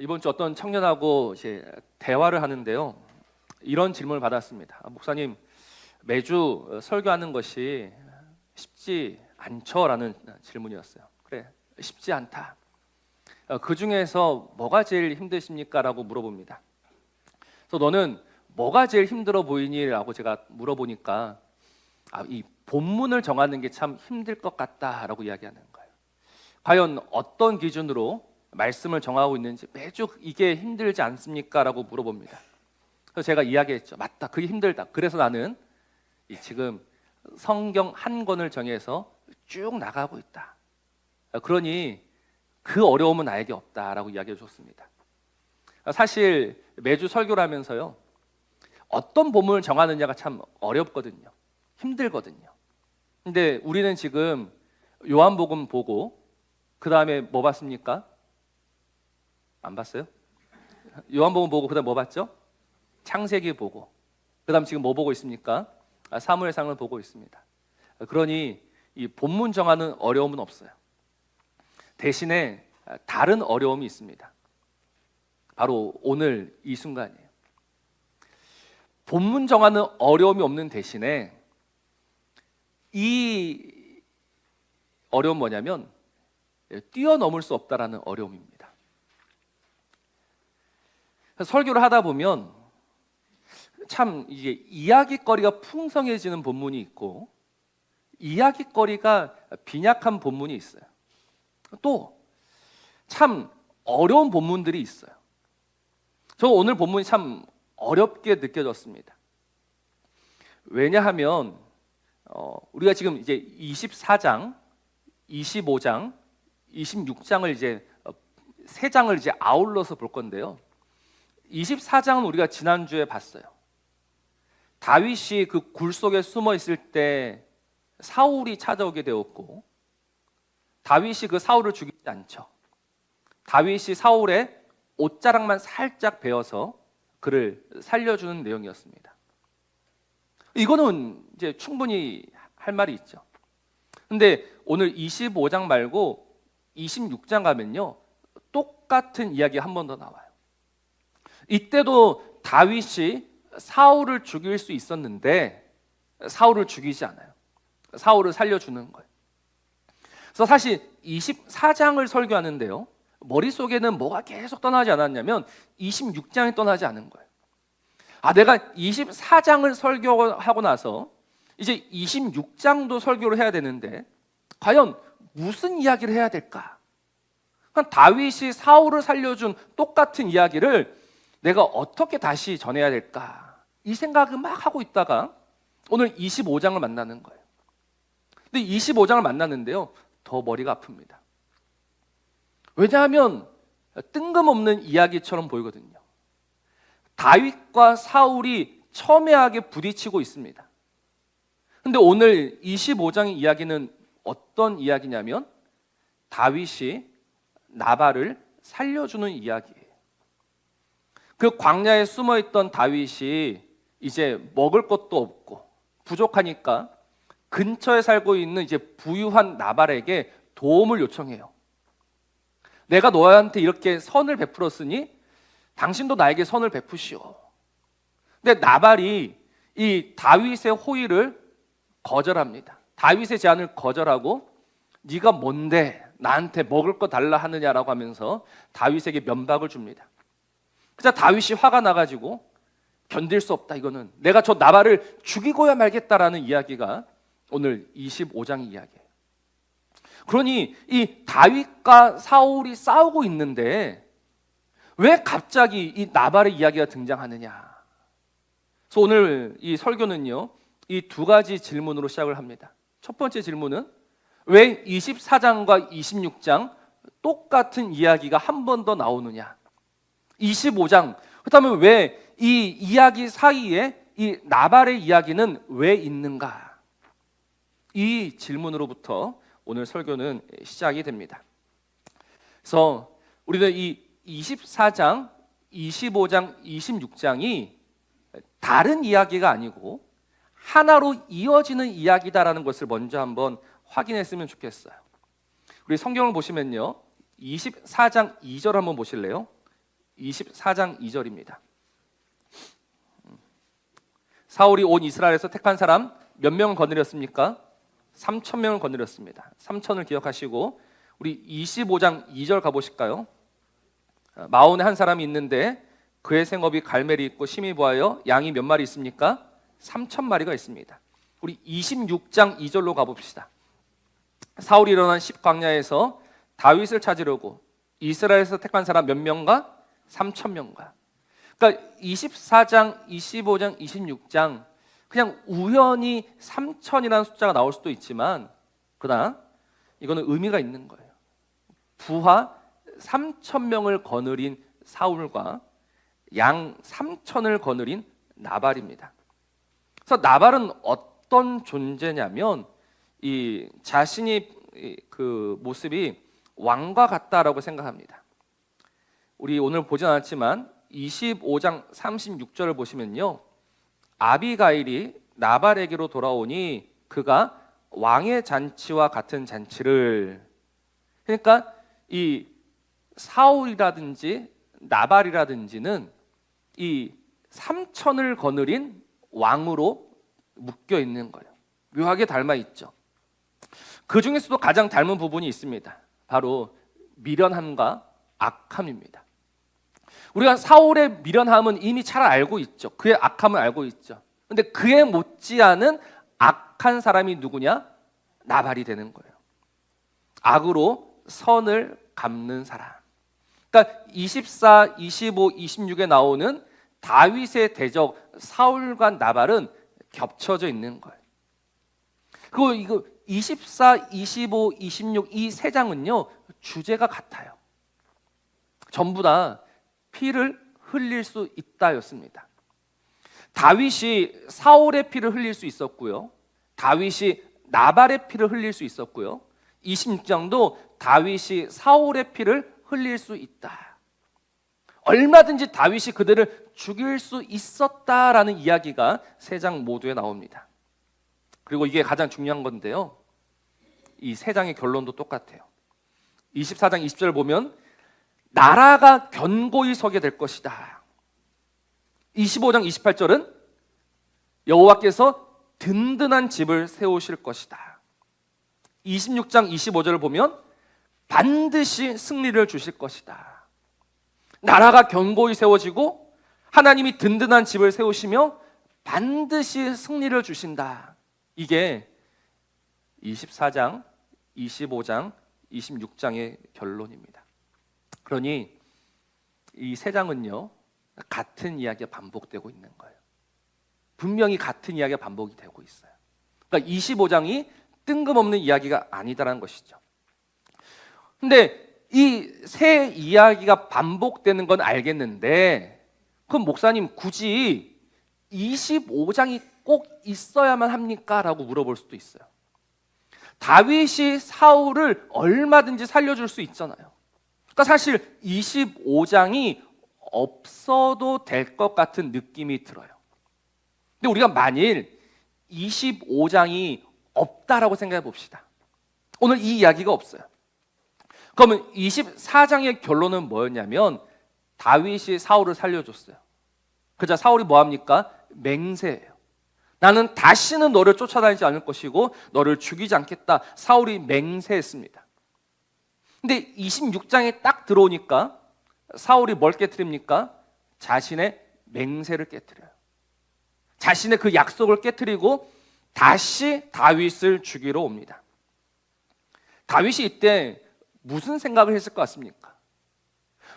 이번 주 어떤 청년하고 이제 대화를 하는데요. 이런 질문을 받았습니다. 목사님, 매주 설교하는 것이 쉽지 않죠라는 질문이었어요. 그래, 쉽지 않다. 그 중에서 뭐가 제일 힘드십니까라고 물어봅니다. 그래서 너는 뭐가 제일 힘들어 보이니?라고 제가 물어보니까 이 본문을 정하는 게 참 힘들 것 같다라고 이야기하는 거예요. 과연 어떤 기준으로 말씀을 정하고 있는지 매주 이게 힘들지 않습니까?라고 물어봅니다. 그래서 제가 이야기했죠. 맞다, 그게 힘들다. 그래서 나는 지금 성경 한 권을 정해서 쭉 나가고 있다. 그러니 그 어려움은 나에게 없다라고 이야기해 줬습니다. 사실 매주 설교를 하면서요, 어떤 본문을 정하느냐가 참 어렵거든요. 힘들거든요. 근데 우리는 지금 요한복음 보고 그 다음에 뭐 봤습니까? 안 봤어요? 요한복음 보고 그 다음 뭐 봤죠? 창세기 보고 그 다음 지금 뭐 보고 있습니까? 사무엘상을 보고 있습니다. 그러니 이 본문 정하는 어려움은 없어요. 대신에 다른 어려움이 있습니다. 바로 오늘 이 순간이에요. 본문 정하는 어려움이 없는 대신에 이 어려움 뭐냐면 뛰어넘을 수 없다라는 어려움입니다. 설교를 하다 보면 참 이제 이야기거리가 풍성해지는 본문이 있고 이야기거리가 빈약한 본문이 있어요. 또 참 어려운 본문들이 있어요. 저 오늘 본문이 참 어렵게 느껴졌습니다. 왜냐하면 우리가 지금 이제 24장, 25장, 26장을 이제 세 장을 이제 아울러서 볼 건데요. 24장은 우리가 지난주에 봤어요. 다윗이 그 굴 속에 숨어 있을 때 사울이 찾아오게 되었고, 다윗이 그 사울을 죽이지 않죠. 다윗이 사울의 옷자락만 살짝 베어서 그를 살려주는 내용이었습니다. 이거는 이제 충분히 할 말이 있죠. 근데 오늘 25장 말고 26장 가면요, 똑같은 이야기가 한 번 더 나와요. 이때도 다윗이 사울을 죽일 수 있었는데 사울을 죽이지 않아요. 사울을 살려주는 거예요. 그래서 사실 24장을 설교하는데요, 머릿속에는 뭐가 계속 떠나지 않았냐면 26장이 떠나지 않은 거예요. 내가 24장을 설교하고 나서 이제 26장도 설교를 해야 되는데 과연 무슨 이야기를 해야 될까? 다윗이 사울을 살려준 똑같은 이야기를 내가 어떻게 다시 전해야 될까? 이 생각을 막 하고 있다가 오늘 25장을 만나는 거예요. 근데 25장을 만났는데요, 더 머리가 아픕니다. 왜냐하면 뜬금없는 이야기처럼 보이거든요. 다윗과 사울이 첨예하게 부딪히고 있습니다. 근데 오늘 25장의 이야기는 어떤 이야기냐면 다윗이 나발을 살려주는 이야기예요. 그 광야에 숨어있던 다윗이 이제 먹을 것도 없고 부족하니까 근처에 살고 있는 이제 부유한 나발에게 도움을 요청해요. 내가 너한테 이렇게 선을 베풀었으니 당신도 나에게 선을 베푸시오. 근데 나발이 이 다윗의 호의를 거절합니다. 다윗의 제안을 거절하고 네가 뭔데 나한테 먹을 거 달라 하느냐라고 하면서 다윗에게 면박을 줍니다. 그래서 다윗이 화가 나가지고 견딜 수 없다, 이거는 내가 저 나발을 죽이고야 말겠다라는 이야기가 오늘 25장의 이야기예요. 그러니 이 다윗과 사울이 싸우고 있는데 왜 갑자기 이 나발의 이야기가 등장하느냐? 그래서 오늘 이 설교는요, 이 두 가지 질문으로 시작을 합니다. 첫 번째 질문은 왜 24장과 26장 똑같은 이야기가 한 번 더 나오느냐? 25장, 그렇다면 왜 이 이야기 사이에 이 나발의 이야기는 왜 있는가? 이 질문으로부터 오늘 설교는 시작이 됩니다. 그래서 우리는 이 24장, 25장, 26장이 다른 이야기가 아니고 하나로 이어지는 이야기다라는 것을 먼저 한번 확인했으면 좋겠어요. 우리 성경을 보시면요, 24장 2절 한번 보실래요? 24장 2절입니다. 사울이 온 이스라엘에서 택한 사람 몇 명을 거느렸습니까? 3,000명을 거느렸습니다. 3,000을 기억하시고 우리 25장 2절 가보실까요? 마온에 한 사람이 있는데 그의 생업이 갈멜이 있고 심히 보하여 양이 몇 마리 있습니까? 3,000마리가 있습니다. 우리 26장 2절로 가봅시다. 사울이 일어난 십광야에서 다윗을 찾으려고 이스라엘에서 택한 사람 몇 명가? 3,000명가. 그러니까 24장, 25장, 26장 그냥 우연히 3,000이라는 숫자가 나올 수도 있지만 그러나 이거는 의미가 있는 거예요. 부하 3,000명을 거느린 사울과 양 3,000을 거느린 나발입니다. 그래서 나발은 어떤 존재냐면 이 자신이 그 모습이 왕과 같다라고 생각합니다. 우리 오늘 보진 않았지만 25장 36절을 보시면요, 아비가일이 나발에게로 돌아오니 그가 왕의 잔치와 같은 잔치를, 그러니까 이 사울이라든지 나발이라든지는 이 3,000을 거느린 왕으로 묶여 있는 거예요. 묘하게 닮아 있죠. 그 중에서도 가장 닮은 부분이 있습니다. 바로 미련함과 악함입니다. 우리가 사울의 미련함은 이미 잘 알고 있죠. 그의 악함을 알고 있죠. 근데 그에 못지않은 악한 사람이 누구냐? 나발이 되는 거예요. 악으로 선을 갚는 사람. 그러니까 24, 25, 26에 나오는 다윗의 대적 사울과 나발은 겹쳐져 있는 거예요. 그리고 이거 24, 25, 26 이 세 장은요 주제가 같아요. 전부 다 피를 흘릴 수 있다였습니다. 다윗이 사울의 피를 흘릴 수 있었고요, 다윗이 나발의 피를 흘릴 수 있었고요, 26장도 다윗이 사울의 피를 흘릴 수 있다. 얼마든지 다윗이 그들을 죽일 수 있었다라는 이야기가 세 장 모두에 나옵니다. 그리고 이게 가장 중요한 건데요, 이 세 장의 결론도 똑같아요. 24장 20절을 보면 나라가 견고히 서게 될 것이다. 25장 28절은 여호와께서 든든한 집을 세우실 것이다. 26장 25절을 보면 반드시 승리를 주실 것이다. 나라가 견고히 세워지고 하나님이 든든한 집을 세우시며 반드시 승리를 주신다. 이게 24장, 25장, 26장의 결론입니다. 그러니 이 세 장은요 같은 이야기가 반복되고 있는 거예요. 분명히 같은 이야기가 반복이 되고 있어요. 그러니까 25장이 뜬금없는 이야기가 아니다라는 것이죠. 근데 이 세 이야기가 반복되는 건 알겠는데 그럼 목사님 굳이 25장이 꼭 있어야만 합니까? 라고 물어볼 수도 있어요. 다윗이 사울을 얼마든지 살려줄 수 있잖아요. 그러니까 사실 25장이 없어도 될 것 같은 느낌이 들어요. 근데 우리가 만일 25장이 없다라고 생각해 봅시다. 오늘 이 이야기가 없어요. 그러면 24장의 결론은 뭐였냐면 다윗이 사울을 살려줬어요. 그자 사울이 뭐합니까? 맹세해요. 나는 다시는 너를 쫓아다니지 않을 것이고 너를 죽이지 않겠다. 사울이 맹세했습니다. 근데 26장에 딱 들어오니까 사울이 뭘 깨트립니까? 자신의 맹세를 깨트려요. 자신의 그 약속을 깨트리고 다시 다윗을 죽이러 옵니다. 다윗이 이때 무슨 생각을 했을 것 같습니까?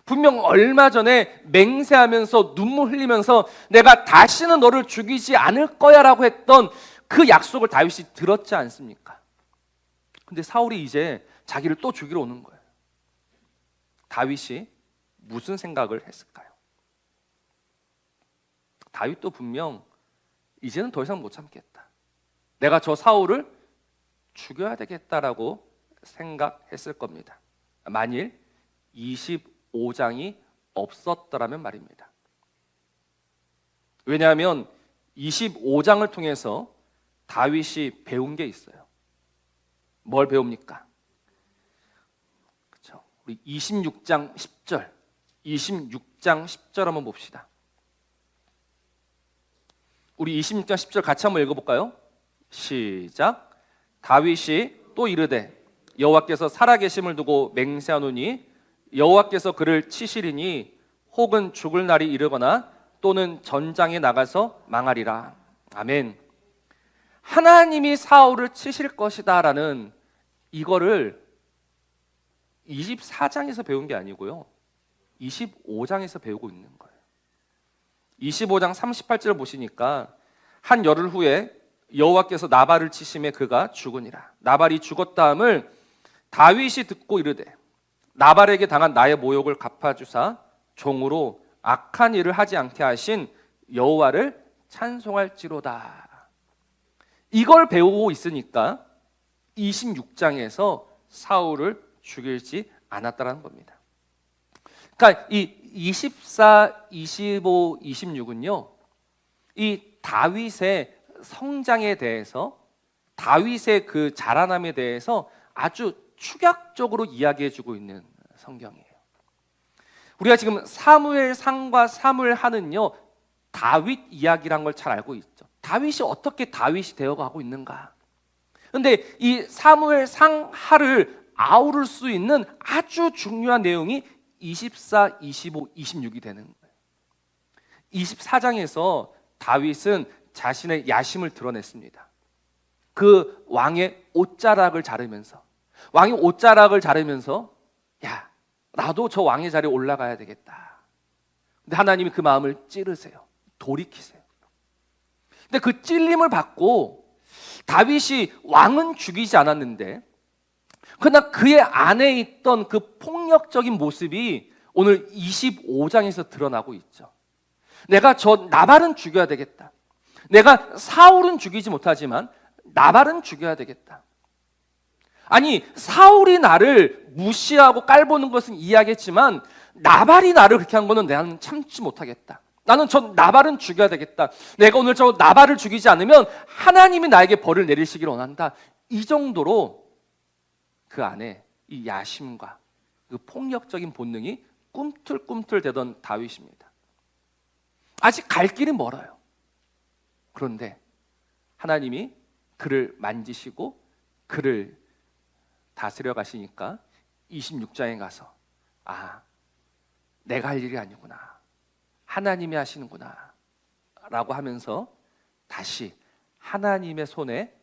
분명 얼마 전에 맹세하면서 눈물 흘리면서 내가 다시는 너를 죽이지 않을 거야 라고 했던 그 약속을 다윗이 들었지 않습니까? 근데 사울이 이제 자기를 또 죽이러 오는 거예요. 다윗이 무슨 생각을 했을까요? 다윗도 분명 이제는 더 이상 못 참겠다. 내가 저 사울을 죽여야 되겠다라고 생각했을 겁니다. 만일 25장이 없었더라면 말입니다. 왜냐하면 25장을 통해서 다윗이 배운 게 있어요. 뭘 배웁니까? 그렇죠. 우리 26장 10절 26장 10절 한번 봅시다. 우리 26장 10절 같이 한번 읽어볼까요? 시작. 다윗이 또 이르되 여호와께서 살아계심을 두고 맹세하노니 여호와께서 그를 치시리니 혹은 죽을 날이 이르거나 또는 전장에 나가서 망하리라. 아멘. 하나님이 사울을 치실 것이다 라는 이거를 24장에서 배운 게 아니고요, 25장에서 배우고 있는 거예요. 25장 38절 보시니까 한 열흘 후에 여호와께서 나발을 치심에 그가 죽으니라. 나발이 죽었다함을 다윗이 듣고 이르되 나발에게 당한 나의 모욕을 갚아주사 종으로 악한 일을 하지 않게 하신 여호와를 찬송할지로다. 이걸 배우고 있으니까 26장에서 사울을 죽일지 않았다라는 겁니다. 그러니까 이 24, 25, 26은요, 이 다윗의 성장에 대해서, 다윗의 그 자라남에 대해서 아주 축약적으로 이야기해주고 있는 성경이에요. 우리가 지금 사무엘상과 사무엘하는요, 다윗 이야기란 걸 잘 알고 있죠. 다윗이 어떻게 다윗이 되어가고 있는가. 그런데 이 사무엘상하를 아우를 수 있는 아주 중요한 내용이 24, 25, 26이 되는 거예요. 24장에서 다윗은 자신의 야심을 드러냈습니다. 그 왕의 옷자락을 자르면서, 왕이 옷자락을 자르면서 야, 나도 저 왕의 자리에 올라가야 되겠다. 근데 하나님이 그 마음을 찌르세요. 돌이키세요. 근데 그 찔림을 받고 다윗이 왕은 죽이지 않았는데, 그러나 그의 안에 있던 그 폭력적인 모습이 오늘 25장에서 드러나고 있죠. 내가 저 나발은 죽여야 되겠다. 내가 사울은 죽이지 못하지만 나발은 죽여야 되겠다. 아니, 사울이 나를 무시하고 깔보는 것은 이해하겠지만 나발이 나를 그렇게 한 거는 나는 참지 못하겠다. 나는 저 나발은 죽여야 되겠다. 내가 오늘 저 나발을 죽이지 않으면 하나님이 나에게 벌을 내리시기를 원한다. 이 정도로 그 안에 이 야심과 그 폭력적인 본능이 꿈틀꿈틀대던 다윗입니다. 아직 갈 길이 멀어요. 그런데 하나님이 그를 만지시고 그를 다스려 가시니까 26장에 가서 아, 내가 할 일이 아니구나, 하나님이 하시는구나 라고 하면서 다시 하나님의 손에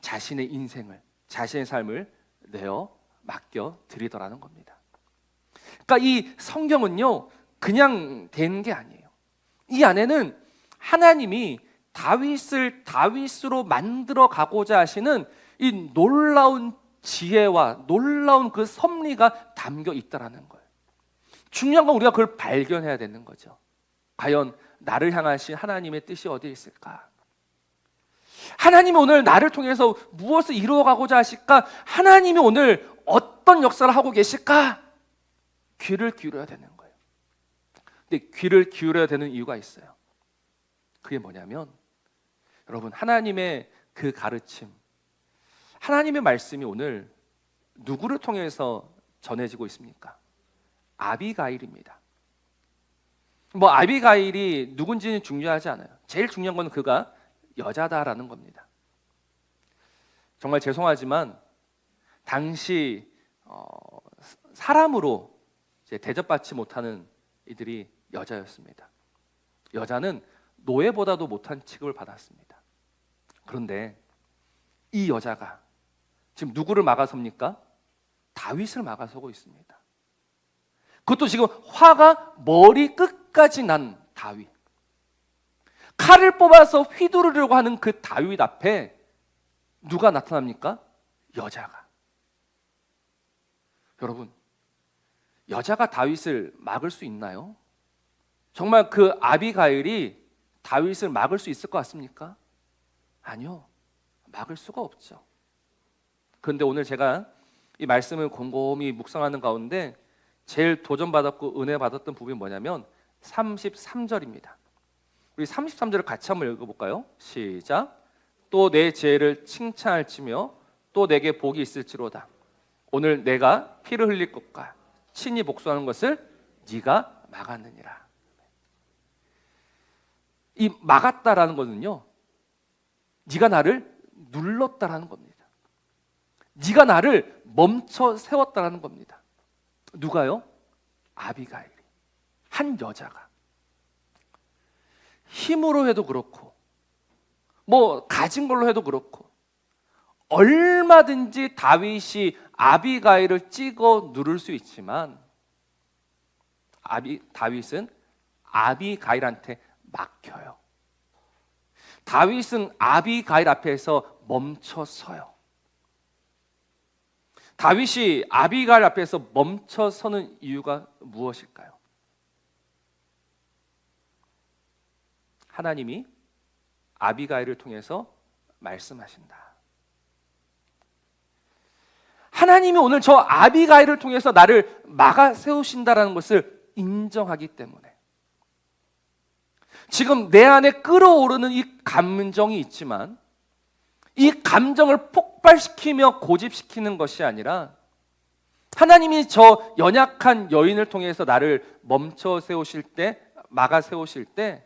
자신의 인생을, 자신의 삶을 내어 맡겨 드리더라는 겁니다. 그러니까 이 성경은요, 그냥 된 게 아니에요. 이 안에는 하나님이 다윗을 다윗으로 만들어 가고자 하시는 이 놀라운 지혜와 놀라운 그 섭리가 담겨 있다라는 거예요. 중요한 건 우리가 그걸 발견해야 되는 거죠. 과연 나를 향하신 하나님의 뜻이 어디에 있을까? 하나님이 오늘 나를 통해서 무엇을 이루어가고자 하실까? 하나님이 오늘 어떤 역사를 하고 계실까? 귀를 기울여야 되는 거예요. 근데 귀를 기울여야 되는 이유가 있어요. 그게 뭐냐면, 여러분, 하나님의 그 가르침, 하나님의 말씀이 오늘 누구를 통해서 전해지고 있습니까? 아비가일입니다. 뭐 아비가일이 누군지는 중요하지 않아요. 제일 중요한 건 그가 여자다라는 겁니다. 정말 죄송하지만 당시 사람으로 이제 대접받지 못하는 이들이 여자였습니다. 여자는 노예보다도 못한 취급을 받았습니다. 그런데 이 여자가 지금 누구를 막아섭니까? 다윗을 막아서고 있습니다. 그것도 지금 화가 머리 끝까지 난 다윗. 칼을 뽑아서 휘두르려고 하는 그 다윗 앞에 누가 나타납니까? 여자가. 여러분, 여자가 다윗을 막을 수 있나요? 정말 그 아비가일이 다윗을 막을 수 있을 것 같습니까? 아니요, 막을 수가 없죠. 그런데 오늘 제가 이 말씀을 곰곰이 묵상하는 가운데 제일 도전받았고 은혜 받았던 부분이 뭐냐면 33절입니다. 우리 33절을 같이 한번 읽어볼까요? 시작. 또 내 죄를 칭찬할지며 또 내게 복이 있을지로다. 오늘 내가 피를 흘릴 것과 친히 복수하는 것을 네가 막았느니라. 이 막았다라는 것은요, 네가 나를 눌렀다라는 겁니다. 네가 나를 멈춰 세웠다라는 겁니다. 누가요? 아비가일이, 한 여자가. 힘으로 해도 그렇고 뭐 가진 걸로 해도 그렇고 얼마든지 다윗이 아비가일을 찍어 누를 수 있지만 다윗은 아비가일한테 막혀요. 다윗은 아비가일 앞에서 멈춰 서요. 다윗이 아비가일 앞에서 멈춰 서는 이유가 무엇일까요? 하나님이 아비가일을 통해서 말씀하신다. 하나님이 오늘 저 아비가일을 통해서 나를 막아 세우신다라는 것을 인정하기 때문에, 지금 내 안에 끌어오르는 이 감정이 있지만 이 감정을 폭발시키며 고집시키는 것이 아니라 하나님이 저 연약한 여인을 통해서 나를 멈춰 세우실 때, 막아 세우실 때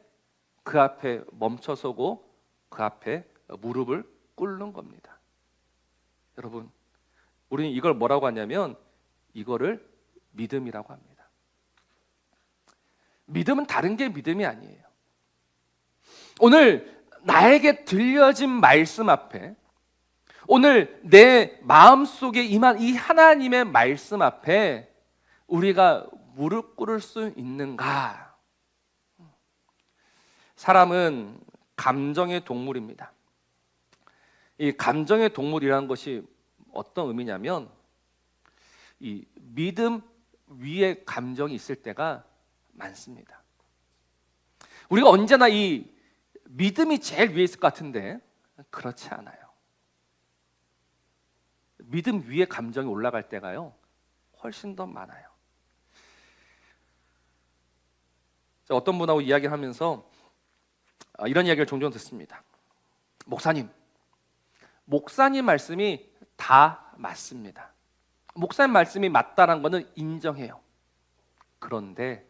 그 앞에 멈춰서고 그 앞에 무릎을 꿇는 겁니다. 여러분, 우리는 이걸 뭐라고 하냐면 이거를 믿음이라고 합니다. 믿음은 다른 게 믿음이 아니에요. 오늘 나에게 들려진 말씀 앞에, 오늘 내 마음속에 임한 이 하나님의 말씀 앞에 우리가 무릎 꿇을 수 있는가? 사람은 감정의 동물입니다. 이 감정의 동물이라는 것이 어떤 의미냐면 이 믿음 위에 감정이 있을 때가 많습니다. 우리가 언제나 이 믿음이 제일 위에 있을 것 같은데 그렇지 않아요. 믿음 위에 감정이 올라갈 때가요 훨씬 더 많아요. 어떤 분하고 이야기를 하면서 이런 이야기를 종종 듣습니다. 목사님 말씀이 다 맞습니다. 목사님 말씀이 맞다는 것은 인정해요. 그런데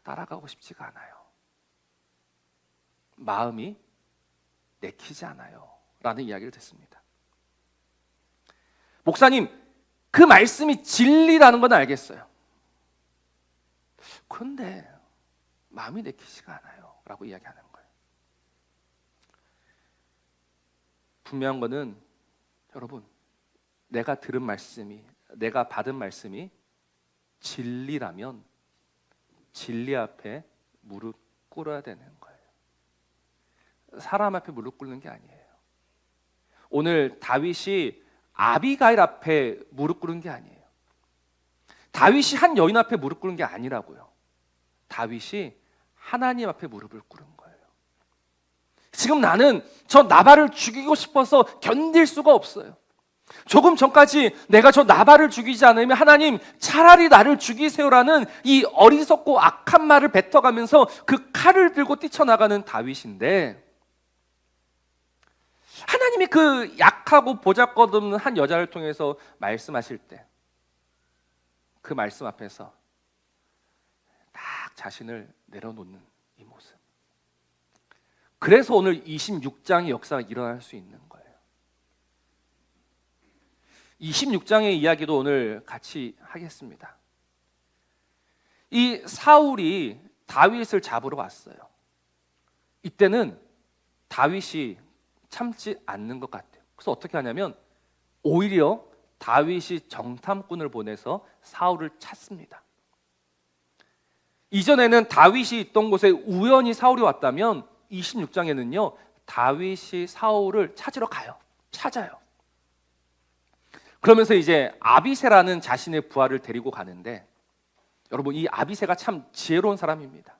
따라가고 싶지가 않아요. 마음이 내키지 않아요 라는 이야기를 듣습니다. 목사님, 그 말씀이 진리라는 건 알겠어요. 그런데 마음이 내키지가 않아요 라고 이야기하는 거예요. 분명한 거는 여러분, 내가 들은 말씀이, 내가 받은 말씀이 진리라면 진리 앞에 무릎 꿇어야 되는 거예요. 사람 앞에 무릎 꿇는 게 아니에요. 오늘 다윗이 아비가일 앞에 무릎 꿇은 게 아니에요. 다윗이 한 여인 앞에 무릎 꿇은 게 아니라고요. 다윗이 하나님 앞에 무릎을 꿇은 거예요. 지금 나는 저 나발을 죽이고 싶어서 견딜 수가 없어요. 조금 전까지 내가 저 나발을 죽이지 않으면 하나님 차라리 나를 죽이세요라는 이 어리석고 악한 말을 뱉어가면서 그 칼을 들고 뛰쳐나가는 다윗인데, 하나님이 그 약하고 보잘것없는 한 여자를 통해서 말씀하실 때 그 말씀 앞에서 딱 자신을 내려놓는 이 모습, 그래서 오늘 26장의 역사가 일어날 수 있는 거예요. 26장의 이야기도 오늘 같이 하겠습니다. 이 사울이 다윗을 잡으러 왔어요. 이때는 다윗이 참지 않는 것 같아요. 그래서 어떻게 하냐면 오히려 다윗이 정탐꾼을 보내서 사울을 찾습니다. 이전에는 다윗이 있던 곳에 우연히 사울이 왔다면 26장에는요 다윗이 사울을 찾으러 가요. 찾아요. 그러면서 이제 아비새라는 자신의 부하를 데리고 가는데, 여러분 이 아비새가 참 지혜로운 사람입니다.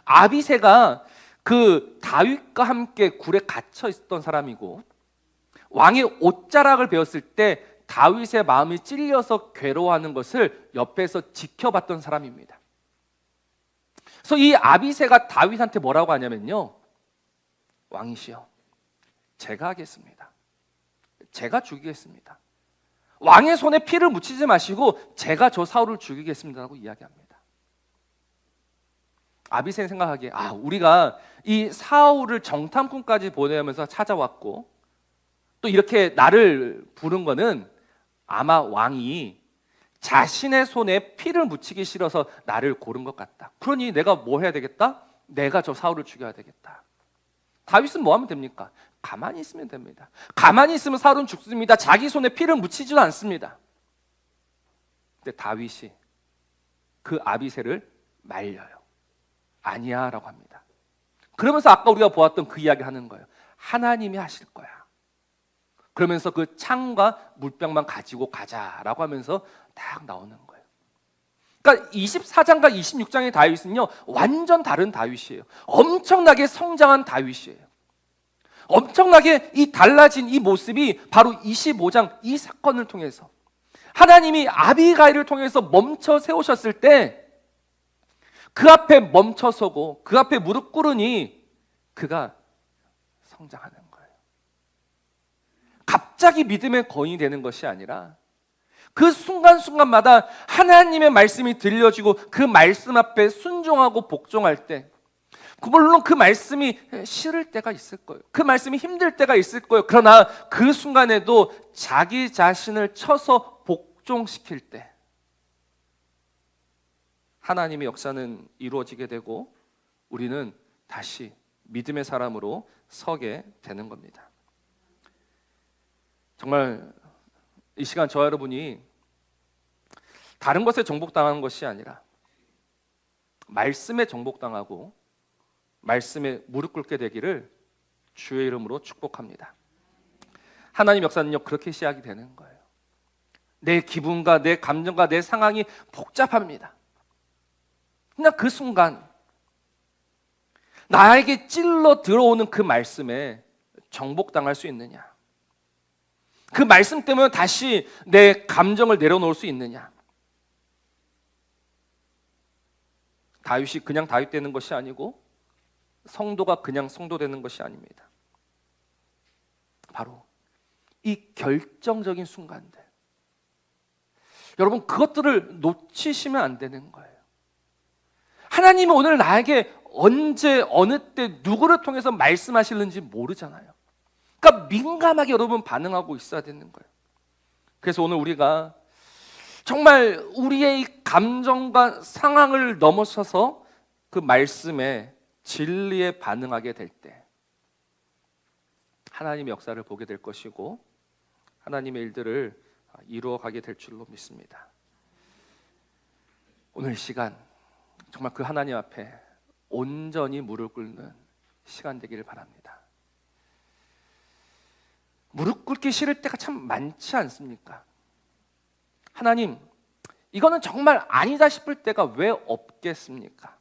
아비새가 그 다윗과 함께 굴에 갇혀 있었던 사람이고, 왕의 옷자락을 베었을 때 다윗의 마음이 찔려서 괴로워하는 것을 옆에서 지켜봤던 사람입니다. 그래서 이 아비새가 다윗한테 뭐라고 하냐면요, 왕이시여, 제가 하겠습니다. 제가 죽이겠습니다. 왕의 손에 피를 묻히지 마시고 제가 저 사울을 죽이겠습니다라고 이야기합니다. 아비새는 생각하기에 우리가 이 사울을 정탐꾼까지 보내면서 찾아왔고 또 이렇게 나를 부른 거는 아마 왕이 자신의 손에 피를 묻히기 싫어서 나를 고른 것 같다. 그러니 내가 뭐 해야 되겠다? 내가 저 사울을 죽여야 되겠다. 다윗은 뭐 하면 됩니까? 가만히 있으면 됩니다. 가만히 있으면 사울은 죽습니다. 자기 손에 피를 묻히지도 않습니다. 근데 다윗이 그 아비새를 말려요. 아니야 라고 합니다. 그러면서 아까 우리가 보았던 그 이야기를 하는 거예요. 하나님이 하실 거야. 그러면서 그 창과 물병만 가지고 가자라고 하면서 딱 나오는 거예요. 그러니까 24장과 26장의 다윗은요, 완전 다른 다윗이에요. 엄청나게 성장한 다윗이에요. 엄청나게 이 달라진 이 모습이 바로 25장 이 사건을 통해서 하나님이 아비가일을 통해서 멈춰 세우셨을 때 그 앞에 멈춰서고 그 앞에 무릎 꿇으니 그가 성장하는 거예요. 갑자기 믿음의 거인이 되는 것이 아니라 그 순간순간마다 하나님의 말씀이 들려지고 그 말씀 앞에 순종하고 복종할 때, 물론 그 말씀이 싫을 때가 있을 거예요. 그 말씀이 힘들 때가 있을 거예요. 그러나 그 순간에도 자기 자신을 쳐서 복종시킬 때 하나님의 역사는 이루어지게 되고 우리는 다시 믿음의 사람으로 서게 되는 겁니다. 정말 이 시간 저와 여러분이 다른 것에 정복당하는 것이 아니라 말씀에 정복당하고 말씀에 무릎 꿇게 되기를 주의 이름으로 축복합니다. 하나님 역사는요, 그렇게 시작이 되는 거예요. 내 기분과 내 감정과 내 상황이 복잡합니다. 그냥 그 순간 나에게 찔러 들어오는 그 말씀에 정복당할 수 있느냐, 그 말씀 때문에 다시 내 감정을 내려놓을 수 있느냐. 다윗이 그냥 다윗 되는 것이 아니고 성도가 그냥 성도 되는 것이 아닙니다. 바로 이 결정적인 순간들, 여러분 그것들을 놓치시면 안 되는 거예요. 하나님은 오늘 나에게 언제 어느 때 누구를 통해서 말씀하실는지 모르잖아요. 그러니까 민감하게 여러분 반응하고 있어야 되는 거예요. 그래서 오늘 우리가 정말 우리의 이 감정과 상황을 넘어서서 그 말씀에 진리에 반응하게 될 때 하나님의 역사를 보게 될 것이고 하나님의 일들을 이루어가게 될 줄로 믿습니다. 오늘 시간 정말 그 하나님 앞에 온전히 무릎 꿇는 시간 되기를 바랍니다. 무릎 꿇기 싫을 때가 참 많지 않습니까? 하나님, 이거는 정말 아니다 싶을 때가 왜 없겠습니까?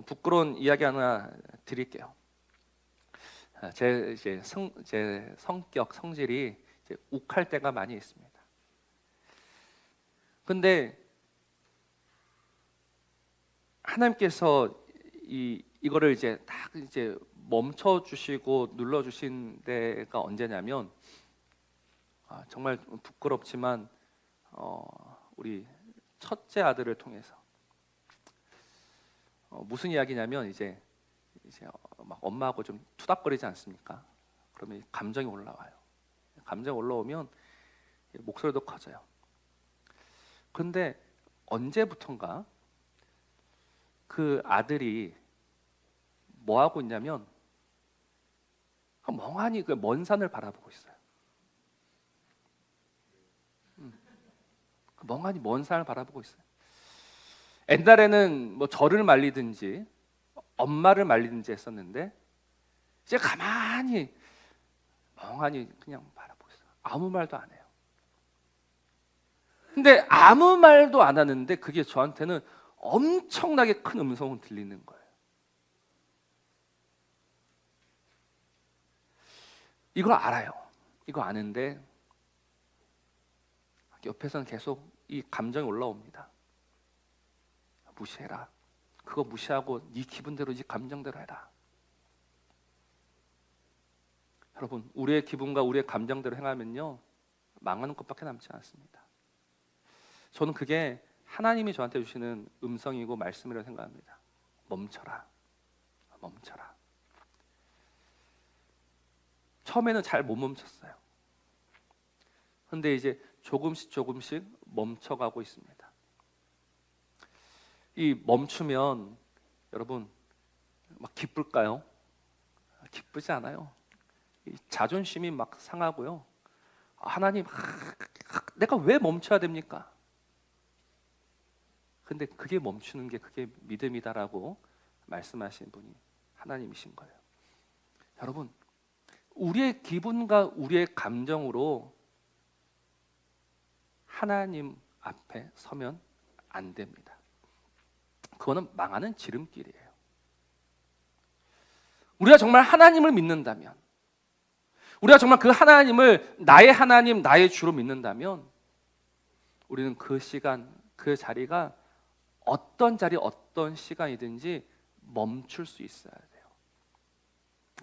부끄러운 이야기 하나 드릴게요. 제 성격, 성질이 욱할 때가 많이 있습니다. 근데 하나님께서 이거를 딱 멈춰 주시고 눌러 주신 데가 언제냐면 정말 부끄럽지만 우리 첫째 아들을 통해서 무슨 이야기냐면 이제 막 엄마하고 좀 투닥거리지 않습니까? 그러면 감정이 올라와요. 감정이 올라오면 목소리도 커져요. 그런데 언제부턴가 그 아들이 뭐 하고 있냐면 멍하니 그 먼 산을 바라보고 있어요. 멍하니 먼 산을 바라보고 있어요. 옛날에는 뭐 저를 말리든지 엄마를 말리든지 했었는데 이제 가만히 멍하니 그냥 바라보고 있어요. 아무 말도 안 해요. 근데 아무 말도 안 하는데 그게 저한테는 엄청나게 큰 음성은 들리는 거예요. 이걸 알아요. 이거 아는데 옆에서는 계속 이 감정이 올라옵니다. 무시해라. 그거 무시하고 네 기분대로, 네 감정대로 해라. 여러분, 우리의 기분과 우리의 감정대로 행하면요, 망하는 것밖에 남지 않습니다. 저는 그게 하나님이 저한테 주시는 음성이고 말씀이라고 생각합니다. 멈춰라, 멈춰라. 처음에는 잘 못 멈췄어요. 근데 이제 조금씩 멈춰가고 있습니다. 이 멈추면 여러분 막 기쁠까요? 기쁘지 않아요. 이 자존심이 막 상하고요. 하나님, 내가 왜 멈춰야 됩니까? 근데 그게 멈추는 게 그게 믿음이다라고 말씀하신 분이 하나님이신 거예요. 여러분, 우리의 기분과 우리의 감정으로 하나님 앞에 서면 안 됩니다. 그거는 망하는 지름길이에요. 우리가 정말 하나님을 믿는다면, 우리가 정말 그 하나님을 나의 하나님, 나의 주로 믿는다면 우리는 그 시간, 그 자리가 어떤 자리, 어떤 시간이든지 멈출 수 있어야 돼요.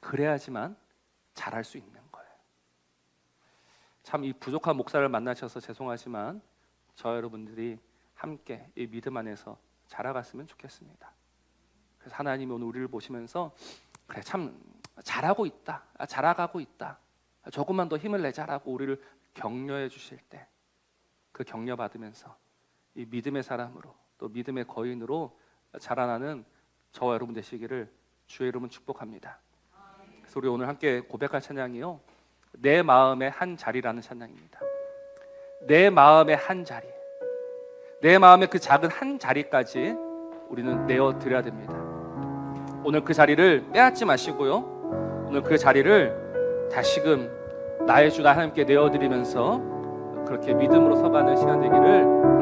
그래야지만 잘할 수 있는 거예요. 참 이 부족한 목사를 만나셔서 죄송하지만 저 여러분들이 함께 이 믿음 안에서 자라갔으면 좋겠습니다. 그래서 하나님이 오늘 우리를 보시면서 그래, 참 잘하고 있다, 잘아가고 있다, 조금만 더 힘을 내자라고 우리를 격려해 주실 때 그 격려 받으면서 이 믿음의 사람으로 또 믿음의 거인으로 자라나는 저와 여러분 되시기를 주의 이름은 축복합니다. 그래서 우리 오늘 함께 고백할 찬양이요, 내 마음의 한 자리라는 찬양입니다. 내 마음의 한 자리, 내 마음의 그 작은 한 자리까지 우리는 내어드려야 됩니다. 오늘 그 자리를 빼앗지 마시고요, 오늘 그 자리를 다시금 나의 주 하나님께 내어드리면서 그렇게 믿음으로 서가는 시간 되기를